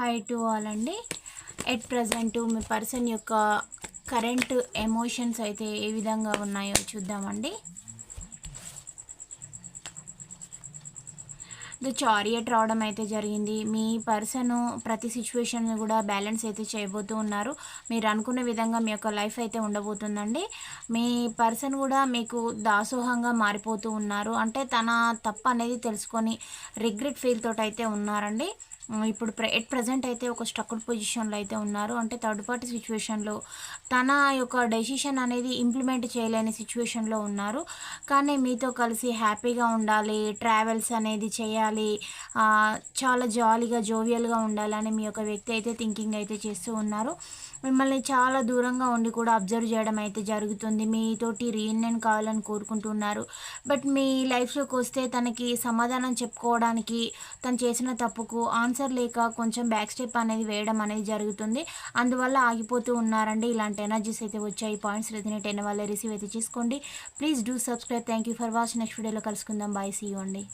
Hi to all అండి. At present me person యొక్క current emotions అయితే ఏ విధంగా ఉన్నాయో చూద్దామండి. ద చారియట్ రావడం అయితే జరిగింది. మీ పర్సన్ ప్రతి సిచ్యువేషన్ కూడా బ్యాలెన్స్ అయితే చేయబోతూ ఉన్నారు. మీరు అనుకున్న విధంగా మీ యొక్క లైఫ్ అయితే ఉండబోతుందండి. మీ పర్సన్ కూడా మీకు దాసోహంగా మారిపోతూ ఉన్నారు. అంటే తన తప్పు అనేది తెలుసుకొని రిగ్రెట్ ఫీల్ తోటి అయితే ఉన్నారండి. ఇప్పుడు ఎట్ ప్రజెంట్ అయితే ఒక స్ట్రక్డ్ పొజిషన్లో అయితే ఉన్నారు. అంటే థర్డ్ పార్టీ సిచ్యువేషన్లో తన యొక్క డెసిషన్ అనేది ఇంప్లిమెంట్ చేయలేని సిచ్యువేషన్లో ఉన్నారు. కానీ మీతో కలిసి హ్యాపీగా ఉండాలి, ట్రావెల్స్ అనేది చేయాలి, చాలా జాలీగా జోవియల్గా ఉండాలని మీ యొక్క వ్యక్తి అయితే థింకింగ్ అయితే చేస్తూ ఉన్నారు. మిమ్మల్ని చాలా దూరంగా ఉండి కూడా అబ్జర్వ్ చేయడం అయితే జరుగుతుంది. మీతోటి రీయూనియన్ కావాలని కోరుకుంటున్నారు. బట్ మీ లైఫ్లోకి వస్తే తనకి సమాధానం చెప్పుకోవడానికి తను చేసిన తప్పుకు ఆన్సర్ లేక కొంచెం బ్యాక్ స్టెప్ అనేది వేయడం అనేది జరుగుతుంది. అందువల్ల ఆగిపోతూ ఉన్నారండి. ఇలాంటి ఎనర్జీస్ అయితే వచ్చాయి. పాయింట్స్ రెజినేట్ అయిన వాళ్ళే రిసీవ్ అయితే చేసుకోండి. Please do subscribe. Thank you for watching. Next వీడియోలో కలుసుకుందాం. బాయ్, సీ యూ అండి.